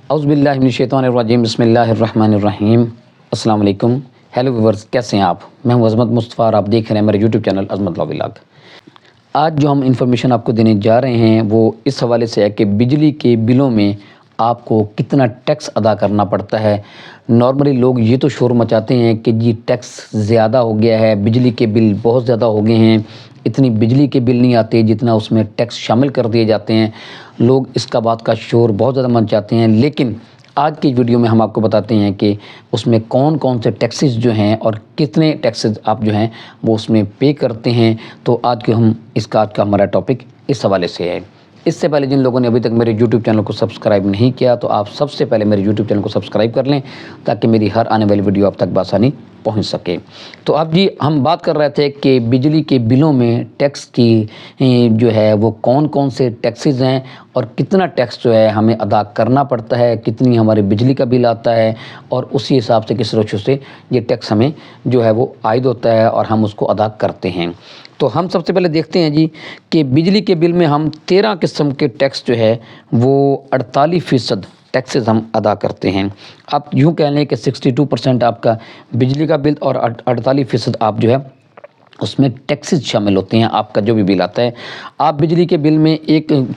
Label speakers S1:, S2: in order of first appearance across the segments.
S1: اعوذ باللہ من الشیطان الرجیم، بسم اللہ الرحمن الرحیم۔ السلام علیکم، ہیلو ویورز، کیسے ہیں آپ؟ میں ہوں عظمت مصطفیٰ اور آپ دیکھ رہے ہیں میرے یوٹیوب چینل عظمت لاء ولاگ۔ آج جو ہم انفارمیشن آپ کو دینے جا رہے ہیں وہ اس حوالے سے ہے کہ بجلی کے بلوں میں آپ کو کتنا ٹیکس ادا کرنا پڑتا ہے۔ نارملی لوگ یہ تو شور مچاتے ہیں کہ جی ٹیکس زیادہ ہو گیا ہے، بجلی کے بل بہت زیادہ ہو گئے ہیں، اتنی بجلی کے بل نہیں آتے جتنا اس میں ٹیکس شامل کر دیے جاتے ہیں۔ لوگ اس کا بات کا شور بہت زیادہ مچاتے ہیں، لیکن آج کی ویڈیو میں ہم آپ کو بتاتے ہیں کہ اس میں کون کون سے ٹیکسز جو ہیں اور کتنے ٹیکسز آپ جو ہیں وہ اس میں پے کرتے ہیں۔ تو آج کے آج کا ہمارا ٹاپک اس حوالے سے ہے۔ اس سے پہلے جن لوگوں نے ابھی تک میرے یوٹیوب چینل کو سبسکرائب نہیں کیا تو آپ سب سے پہلے میرے یوٹیوب چینل کو سبسکرائب کر لیں تاکہ میری ہر آنے والی ویڈیو آپ تک بآسانی پہنچ سکے۔ تو اب جی ہم بات کر رہے تھے کہ بجلی کے بلوں میں ٹیکس کی جو ہے وہ کون کون سے ٹیکسز ہیں اور کتنا ٹیکس جو ہے ہمیں ادا کرنا پڑتا ہے، کتنی ہمارے بجلی کا بل آتا ہے اور اسی حساب سے کس روشوں سے یہ ٹیکس ہمیں جو ہے وہ عائد ہوتا ہے اور ہم اس کو ادا کرتے ہیں۔ تو ہم سب سے پہلے دیکھتے ہیں جی کہ بجلی کے بل میں ہم 13 قسم کے ٹیکس جو ہے وہ 48% ٹیکسز ہم ادا کرتے ہیں۔ آپ یوں کہہ لیں کہ 62% آپ کا بجلی کا بل اور 48% آپ جو ہے اس میں ٹیکسز شامل ہوتے ہیں، آپ کا جو بھی بل آتا ہے۔ آپ بجلی کے بل میں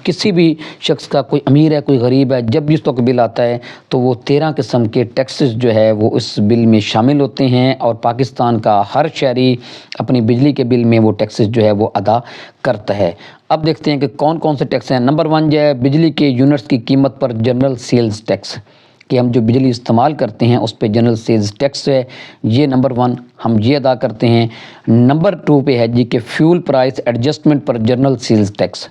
S1: کسی بھی شخص کا، کوئی امیر ہے کوئی غریب ہے، جب بھی اس کا بل آتا ہے تو وہ 13 قسم کے ٹیکسز جو ہے وہ اس بل میں شامل ہوتے ہیں اور پاکستان کا ہر شہری اپنی بجلی کے بل میں وہ ٹیکسز جو ہے وہ ادا کرتا ہے۔ اب دیکھتے ہیں کہ کون کون سے ٹیکس ہیں۔ نمبر 1 جو ہے بجلی کے یونٹس کی قیمت پر جنرل سیلز ٹیکس، کہ ہم جو بجلی استعمال کرتے ہیں اس پہ جنرل سیلز ٹیکس ہے، یہ نمبر 1 ہم یہ ادا کرتے ہیں۔ نمبر 2 پہ ہے جی کہ فیول پرائس ایڈجسٹمنٹ پر general sales tax.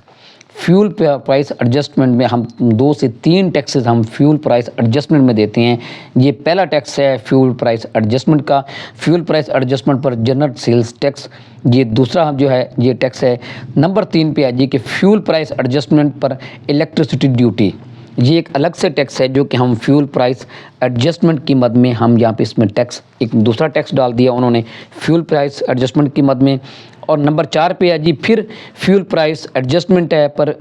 S1: Fuel price adjustment میں ہم 2 سے 3 ٹیکسز ہم فیول پرائس ایڈجسٹمنٹ میں دیتے ہیں۔ یہ پہلا ٹیکس ہے فیول پرائس ایڈجسٹمنٹ کا، فیول پرائس ایڈجسٹمنٹ پر جنرل سیلز ٹیکس، یہ دوسرا جو ہے یہ ٹیکس ہے۔ نمبر 3 پہ ہے جی کہ فیول پرائس ایڈجسٹمنٹ پر الیکٹرسٹی ڈیوٹی، یہ ایک الگ سے ٹیکس ہے جو کہ ہم فیول پرائس ایڈجسٹمنٹ کی مد میں ہم یہاں پہ اس میں ٹیکس ایک دوسرا ٹیکس ڈال دیا انہوں نے فیول پرائس ایڈجسٹمنٹ کی مد میں۔ اور نمبر 4 پہ ہے جی پھر فیول پرائس ایڈجسٹمنٹ ہے پر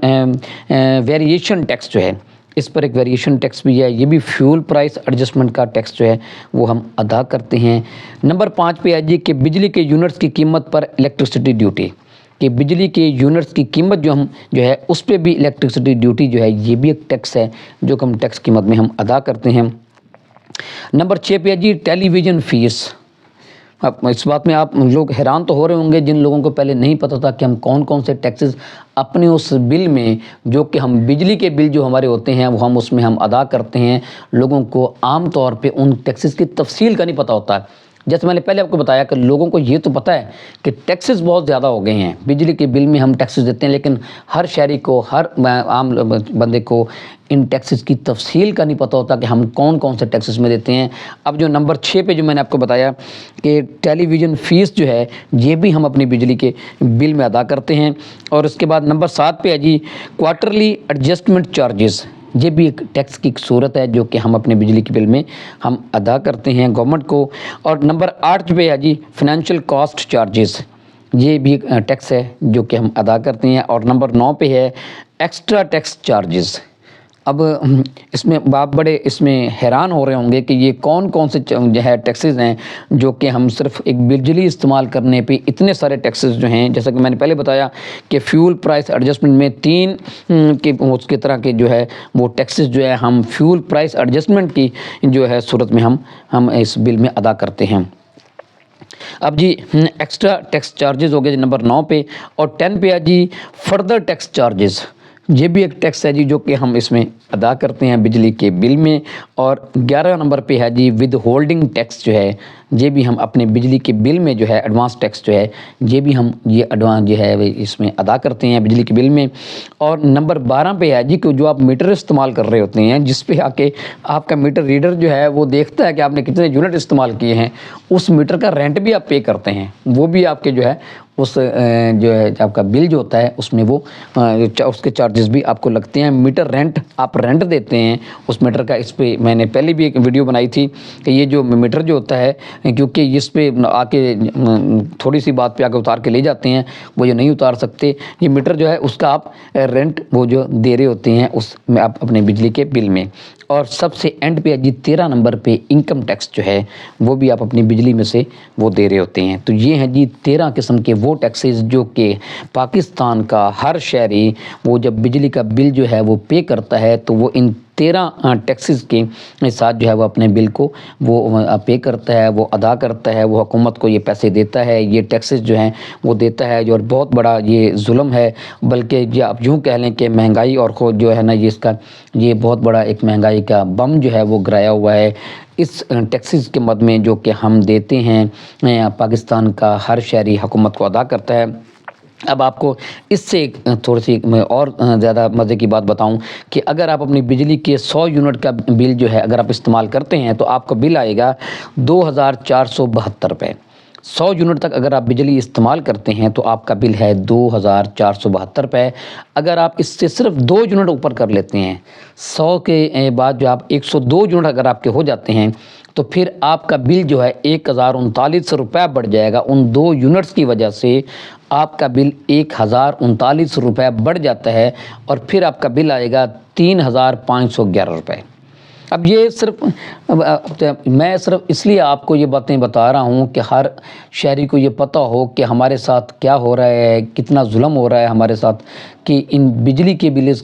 S1: ویریشن ٹیکس جو ہے، اس پر ایک ویریشن ٹیکس بھی ہے، یہ بھی فیول پرائس ایڈجسٹمنٹ کا ٹیکس جو ہے وہ ہم ادا کرتے ہیں۔ نمبر 5 پہ ہے جی کہ بجلی کے یونٹس کی قیمت پر الیکٹرسٹی ڈیوٹی، کہ بجلی کے یونٹس کی قیمت جو ہے اس پہ بھی الیکٹرسٹی ڈیوٹی جو ہے یہ بھی ایک ٹیکس ہے جو کہ ہم ٹیکس قیمت میں ہم ادا کرتے ہیں۔ نمبر 6 پہ ہے جی ٹیلی ویژن فیس۔ اب اس بات میں آپ لوگ حیران تو ہو رہے ہوں گے جن لوگوں کو پہلے نہیں پتہ تھا کہ ہم کون کون سے ٹیکسز اپنے اس بل میں، جو کہ ہم بجلی کے بل جو ہمارے ہوتے ہیں وہ ہم اس میں ہم ادا کرتے ہیں۔ لوگوں کو عام طور پہ ان ٹیکسز کی تفصیل کا نہیں پتہ ہوتا ہے۔ جیسے میں نے پہلے آپ کو بتایا کہ لوگوں کو یہ تو پتہ ہے کہ ٹیکسز بہت زیادہ ہو گئے ہیں، بجلی کے بل میں ہم ٹیکسز دیتے ہیں، لیکن ہر شہری کو، ہر عام بندے کو ان ٹیکسز کی تفصیل کا نہیں پتہ ہوتا کہ ہم کون کون سے ٹیکسز میں دیتے ہیں۔ اب جو نمبر 6 پہ جو میں نے آپ کو بتایا کہ ٹیلی ویژن فیس جو ہے یہ بھی ہم اپنی بجلی کے بل میں ادا کرتے ہیں۔ اور اس کے بعد نمبر 7 پہ ہے جی کوارٹرلی ایڈجسٹمنٹ چارجز، یہ بھی ایک ٹیکس کی صورت ہے جو کہ ہم اپنے بجلی کے بل میں ہم ادا کرتے ہیں گورنمنٹ کو۔ اور نمبر 8 پہ ہے جی فائنینشیل کاسٹ چارجز، یہ بھی ایک ٹیکس ہے جو کہ ہم ادا کرتے ہیں۔ اور نمبر 9 پہ ہے ایکسٹرا ٹیکس چارجز۔ اب اس میں آپ بڑے اس میں حیران ہو رہے ہوں گے کہ یہ کون کون سے جو ہے ٹیکسز ہیں جو کہ ہم صرف ایک بجلی استعمال کرنے پہ اتنے سارے ٹیکسز جو ہیں، جیسا کہ میں نے پہلے بتایا کہ فیول پرائس ایڈجسٹمنٹ میں 3 اس کے طرح کے جو ہے وہ ٹیکسز جو ہے ہم فیول پرائس ایڈجسٹمنٹ کی جو ہے صورت میں ہم اس بل میں ادا کرتے ہیں۔ اب جی ایکسٹرا ٹیکس چارجز ہو گئے نمبر 9 پہ۔ اور 10 پہ ہے جی فردر ٹیکس چارجز، یہ بھی ایک ٹیکس ہے جی جو کہ ہم اس میں ادا کرتے ہیں بجلی کے بل میں۔ اور 11 نمبر پہ ہے جی ود ہولڈنگ ٹیکس، جو ہے یہ بھی ہم اپنے بجلی کے بل میں جو ہے ایڈوانس ٹیکس جو ہے یہ بھی ہم یہ ایڈوانس جو ہے اس میں ادا کرتے ہیں بجلی کے بل میں۔ اور نمبر 12 پہ ہے جی کہ جو آپ میٹر استعمال کر رہے ہوتے ہیں، جس پہ آ کے آپ کا میٹر ریڈر جو ہے وہ دیکھتا ہے کہ آپ نے کتنے یونٹ استعمال کیے ہیں، اس میٹر کا رینٹ بھی آپ پے کرتے ہیں، وہ بھی آپ کے جو ہے اس جو ہے آپ کا بل جو ہوتا ہے اس میں وہ اس کے چارجز بھی آپ کو لگتے ہیں. میٹر رینٹ آپ رینٹ دیتے ہیں اس میٹر کا. اس پہ میں نے پہلے بھی ایک ویڈیو بنائی تھی کہ یہ جو میٹر جو ہوتا ہے کیونکہ اس پہ آ کے تھوڑی سی بات پہ آ کے اتار کے لے جاتے ہیں, وہ جو نہیں اتار سکتے. یہ میٹر جو ہے اس کا آپ رینٹ وہ جو دے رہے ہوتے ہیں اس میں آپ اپنے بجلی کے بل میں. اور سب سے اینڈ پہ جی 13 نمبر پہ انکم ٹیکس جو ہے وہ بھی آپ اپنی بجلی میں سے وہ دے رہے ہوتے ہیں. تو یہ ہیں جی 13 قسم کے وہ ٹیکسز جو کہ پاکستان کا ہر شہری وہ جب بجلی کا بل جو ہے وہ پے کرتا ہے تو وہ ان 13 ٹیکسز کے ساتھ جو ہے وہ اپنے بل کو وہ پے کرتا ہے, وہ ادا کرتا ہے, وہ حکومت کو یہ پیسے دیتا ہے, یہ ٹیکسز جو ہیں وہ دیتا ہے. جو اور بہت بڑا یہ ظلم ہے, بلکہ یہ آپ یوں کہہ لیں کہ مہنگائی اور خود جو ہے نا اس کا یہ بہت بڑا ایک مہنگائی کا بم جو ہے وہ گرایا ہوا ہے اس ٹیکسز کے مد میں جو کہ ہم دیتے ہیں. پاکستان کا ہر شہری حکومت کو ادا کرتا ہے. اب آپ کو اس سے تھوڑی سی میں اور زیادہ مزے کی بات بتاؤں کہ اگر آپ اپنی بجلی کے 100 یونٹ کا بل جو ہے اگر آپ استعمال کرتے ہیں تو آپ کا بل آئے گا 2472 روپے. 100 یونٹ تک اگر آپ بجلی استعمال کرتے ہیں تو آپ کا بل ہے 2472 روپے. اگر آپ اس سے صرف 2 یونٹ اوپر کر لیتے ہیں, 100 کے بعد جو آپ 102 یونٹ اگر آپ کے ہو جاتے ہیں تو پھر آپ کا بل جو ہے 1039 روپے بڑھ جائے گا. ان 2 یونٹس کی وجہ سے آپ کا بل 1039 روپے بڑھ جاتا ہے اور پھر آپ کا بل آئے گا 3511 روپے. اب یہ صرف میں صرف اس لیے آپ کو یہ باتیں بتا رہا ہوں کہ ہر شہری کو یہ پتہ ہو کہ ہمارے ساتھ کیا ہو رہا ہے, کتنا ظلم ہو رہا ہے ہمارے ساتھ, کہ ان بجلی کے بلز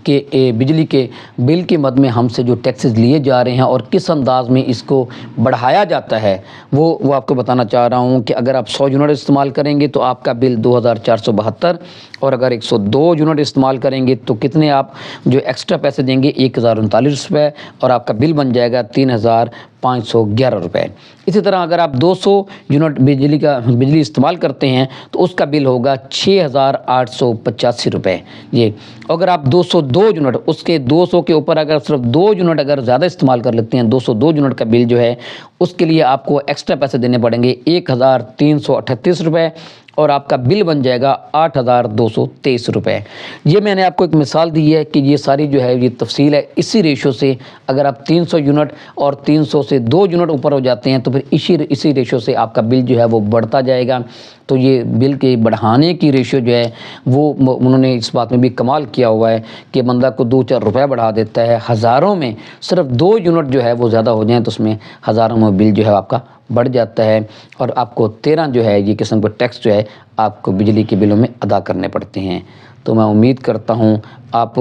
S1: کہ بجلی کے بل کے مد میں ہم سے جو ٹیکسز لیے جا رہے ہیں اور کس انداز میں اس کو بڑھایا جاتا ہے وہ آپ کو بتانا چاہ رہا ہوں. کہ اگر آپ 100 یونٹ استعمال کریں گے تو آپ کا بل 2472, اور اگر 102 یونٹ استعمال کریں گے تو کتنے آپ جو ایکسٹرا پیسے دیں گے 1039 روپے, اور آپ کا بل بن جائے گا 3511 روپے. اسی طرح اگر آپ 200 یونٹ بجلی استعمال کرتے ہیں تو اس کا بل ہوگا 6885 روپے. یہ اگر آپ 202 یونٹ اس کے 200 کے اوپر اگر صرف 2 یونٹ اگر زیادہ استعمال کر لیتے ہیں 202 یونٹ کا بل جو ہے اس کے لیے آپ کو ایکسٹرا پیسے دینے پڑیں گے 1338 روپے, اور آپ کا بل بن جائے گا 8223 روپے. یہ میں نے آپ کو ایک مثال دی ہے کہ یہ ساری جو ہے یہ تفصیل ہے. اسی ریشو سے اگر آپ 300 یونٹ اور 300 سے 2 یونٹ اوپر ہو جاتے ہیں تو پھر اسی ریشو سے آپ کا بل جو ہے وہ بڑھتا جائے گا. تو یہ بل کے بڑھانے کی ریشو جو ہے وہ انہوں نے اس بات میں بھی کمال کیا ہوا ہے کہ بندہ کو 2-4 روپے بڑھا دیتا ہے. ہزاروں میں صرف 2 یونٹ جو ہے وہ زیادہ ہو جائیں تو اس میں ہزاروں میں بل جو ہے آپ کا بڑھ جاتا ہے, اور آپ کو 13 جو ہے یہ قسم کا ٹیکس جو ہے آپ کو بجلی کے بلوں میں ادا کرنے پڑتے ہیں. تو میں امید کرتا ہوں آپ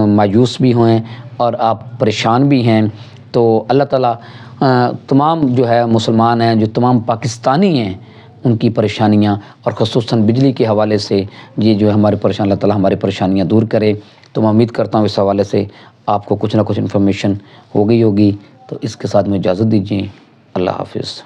S1: مایوس بھی ہوئیں اور آپ پریشان بھی ہیں. تو اللہ تعالیٰ تمام جو ہے مسلمان ہیں, جو تمام پاکستانی ہیں, ان کی پریشانیاں اور خصوصاً بجلی کے حوالے سے یہ جو ہے ہماری پریشان اللہ تعالیٰ ہماری پریشانیاں دور کرے. تو میں امید کرتا ہوں اس حوالے سے آپ کو کچھ نہ کچھ انفارمیشن ہو گئی ہوگی. تو اس کے ساتھ میں اجازت دیجیے. اللہ حافظ.